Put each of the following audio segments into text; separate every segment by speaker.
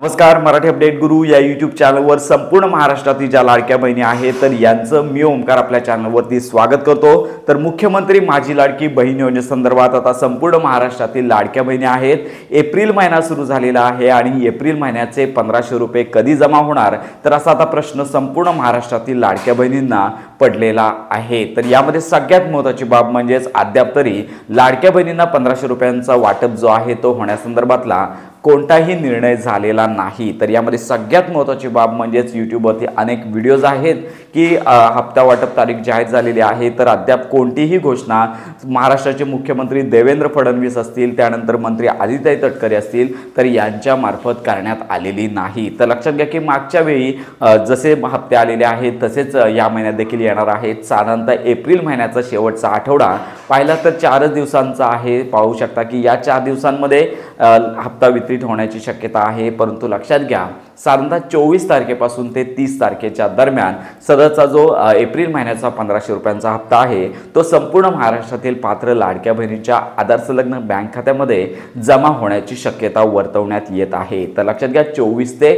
Speaker 1: नमस्कार, मराठी अपडेट गुरु या यूट्यूब चॅनलवर संपूर्ण महाराष्ट्रातील ज्या लाडक्या बहिणी आहेत तर यांचं मी ओमकार आपल्या चॅनलवरती स्वागत करतो। तर मुख्यमंत्री माझी लाडकी बहीण योजनेसंदर्भात आता संपूर्ण महाराष्ट्रातील लाडक्या बहिणी आहेत। एप्रिल महिना सुरू झालेला आहे आणि एप्रिल महिन्याचे 1500 रुपये कधी जमा होणार, तर असा आता प्रश्न संपूर्ण महाराष्ट्रातील लाडक्या बहिणींना पडलेला आहे। तर यामध्ये सगळ्यात महत्त्वाची बाब म्हणजेच अद्याप तरी लाडक्या बहिणींना 1500 रुपयांचा वाटप जो आहे तो होण्यासंदर्भातला कोणताही निर्णय झालेला नाही। तर यामध्ये सगळ्यात महत्त्वाची बाब म्हणजेच यूट्यूबवरती अनेक व्हिडिओज आहेत की हप्ता वाटप तारीख जाहीर झालेली आहे, तर अद्याप कोणतीही घोषणा महाराष्ट्राचे मुख्यमंत्री देवेंद्र फडणवीस असतील, त्यानंतर मंत्री आदित्य तटकरे असतील, तर यांच्या मार्फत करण्यात आलेली नाही। तर लक्षात घ्या की मागच्या वेळी जसे हप्ते आलेले आहेत तसेच या महिन्यात देखील येणार आहेत। साधारणतः एप्रिल महिन्याचा शेवटचा आठवडा पाहिला तर 4 दिवसांचा आहे। पाहू शकता की या 4 दिवसांमध्ये हप्ता वितरित होण्याची शक्यता आहे, परंतु लक्षात घ्या साधारणतः 24 तारखेपासून ते 30 तारखेच्या दरम्यान सदरचा जो एप्रिल महिन्याचा 1500 रुपयांचा हप्ता आहे तो संपूर्ण महाराष्ट्रातील पात्र लाडक्या बहिणींच्या आधार संलग्न बँक खात्यामध्ये जमा होण्याची शक्यता वर्तवण्यात येत आहे। तर लक्षात घ्या 24 ते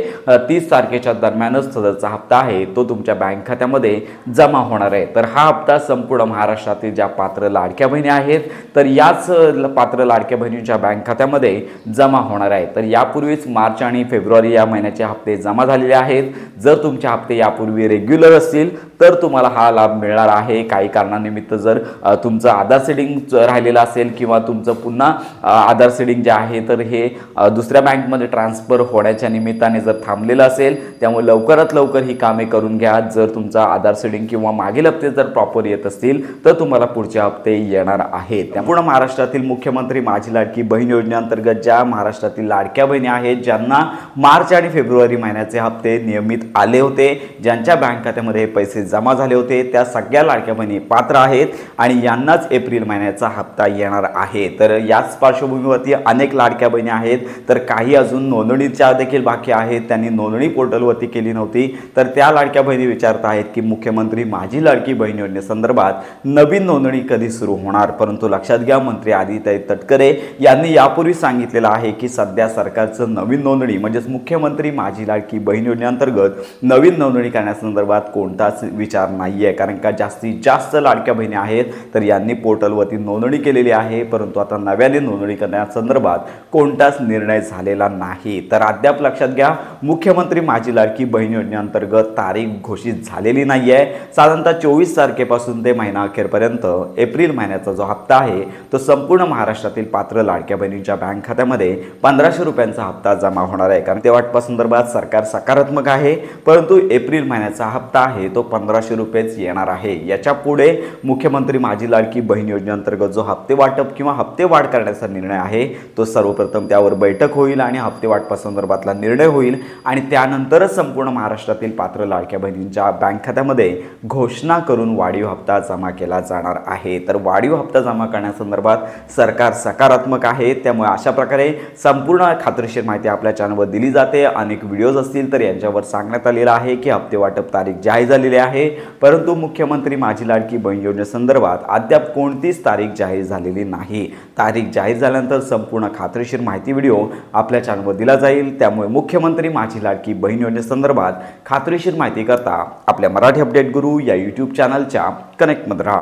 Speaker 1: 30 तारखेच्या दरम्यानच सदरचा हप्ता आहे तो तुमच्या बँक खात्यामध्ये जमा होणार आहे। तर हा हप्ता संपूर्ण महाराष्ट्रातील ज्या पात्र लाडक्या बहिणी आहेत तर याच पात्र लाडक्या बहिणींच्या बँक खात्यामध्ये जमा होणार आहे। तर यापूर्वीच मार्च आणि फेब्रुवारी या महिन्याचे हप्ते जमा झालेले आहेत। जर तुमचे हप्ते यापूर्वी रेग्युलर असतील तर तुम्हाला हा लाभ मिळणार आहे। काही कारणानिमित्त जर तुमचं आधार सेडिंग राहिलेलं असेल किंवा तुमचं पुन्हा आधार सेडिंग जे आहे तर हे दुसऱ्या बँकमध्ये ट्रान्सफर होण्याच्या निमित्ताने जर थांबलेलं असेल, त्यामुळे लवकरात लवकर ही कामे करून घ्या। जर तुमचा आधार सेडिंग किंवा मागील हप्ते जर प्रॉपर येत असतील तर तुम्हाला पुढचे हप्ते येणार आहेत। त्यामुळे महाराष्ट्रातील मुख्यमंत्री माझी लाडकी बहीण योजनेअंतर्गत ज्या महाराष्ट्रातील लाडक्या बहिणी आहेत ज्यांना मार्च आणि फेब्रुवारी महिन्याचे हप्ते नियमित आले होते, ज्यांच्या बँक खात्यामध्ये पैसे जमा झाले होते, त्या सगळ्या लाडक्या बहिणी पात्र आहेत आणि यांनाच एप्रिल महिन्याचा हप्ता येणार आहे। तर याच पार्श्वभूमीवरती अनेक लाडक्या बहिणी आहेत, तर काही अजून नोंदणीच्या देखील बाकी आहेत, त्यांनी नोंदणी पोर्टलवरती केली नव्हती। तर त्या लाडक्या बहिणी विचारत आहेत की मुख्यमंत्री माझी लाडकी बहीण योजनेसंदर्भात नवीन नोंदणी कधी सुरू होणार, परंतु लक्षात घ्या मंत्री आदित्य तटकरे यांनी यापूर्वी सांगितलेलं आहे की सध्या सरकारचं नवीन नोंदणी म्हणजेच मुख्यमंत्री माझी लाडकी बहीण योजनेअंतर्गत नवीन नोंदणी करण्यासंदर्भात कोणताच विचार नाही आहे, कारण का जास्तीत जास्त लाडक्या बहिणी आहेत तर यांनी पोर्टलवरती नोंदणी केलेली आहे, परंतु आता नव्याने नोंदणी करण्यासंदर्भात कोणताच निर्णय झालेला नाही। तर अद्याप लक्षात घ्या मुख्यमंत्री माझी लाडकी बहीण योजनेअंतर्गत तारीख घोषित झालेली नाही आहे। साधारणतः 24 तारखेपासून ते महिना अखेरपर्यंत एप्रिल महिन्याचा जो हप्ता आहे तो संपूर्ण महाराष्ट्रातील पात्र लाडक्या बहिणींच्या बँक खात्यामध्ये 1500 रुपयांचा हप्ता जमा होणार आहे। कारण ते वाटपासंदर्भात सरकार सकारात्मक आहे, परंतु एप्रिल महिन्याचा हप्ता आहे तो 1500 रुपयेच येणार आहे। याच्या पुढे मुख्यमंत्री माझी लाडकी बहीण योजनेअंतर्गत जो हप्ते वाटप किंवा हप्ते वाढ करण्याचा निर्णय आहे तो सर्वप्रथम त्यावर बैठक होईल आणि हप्ते वाटपासंदर्भातला निर्णय होईल आणि त्यानंतरच संपूर्ण महाराष्ट्रातील पात्र लाडक्या बहिणींच्या बँक खात्यामध्ये घोषणा करून वाढीव हप्ता जमा केला जाणार आहे। तर वाढीव हप्ता जमा करण्यासंदर्भात सरकार सकारात्मक आहे, त्यामुळे अशा प्रकारे संपूर्ण खात्रीशीर माहिती आपल्या चॅनलवर दिली जाते। अनेक व्हिडिओज असतील तर यांच्यावर सांगण्यात आलेलं आहे की हप्ते वाटप तारीख जाहीर झालेली आहे, परंतु मुख्यमंत्री माझी लाडकी बहीण योजनेसंदर्भात अद्याप कोणतीच तारीख जाहीर झालेली नाही। तारीख जाहीर झाल्यानंतर संपूर्ण खात्रीशीर माहिती व्हिडिओ आपल्या चॅनलवर दिला जाईल। त्यामुळे मुख्यमंत्री माझी लाडकी बहीण योजनेसंदर्भात खात्रीशीर माहिती करता आपल्या मराठी अपडेट गुरु या यूट्यूब चॅनलच्या कनेक्टमध्ये राहा।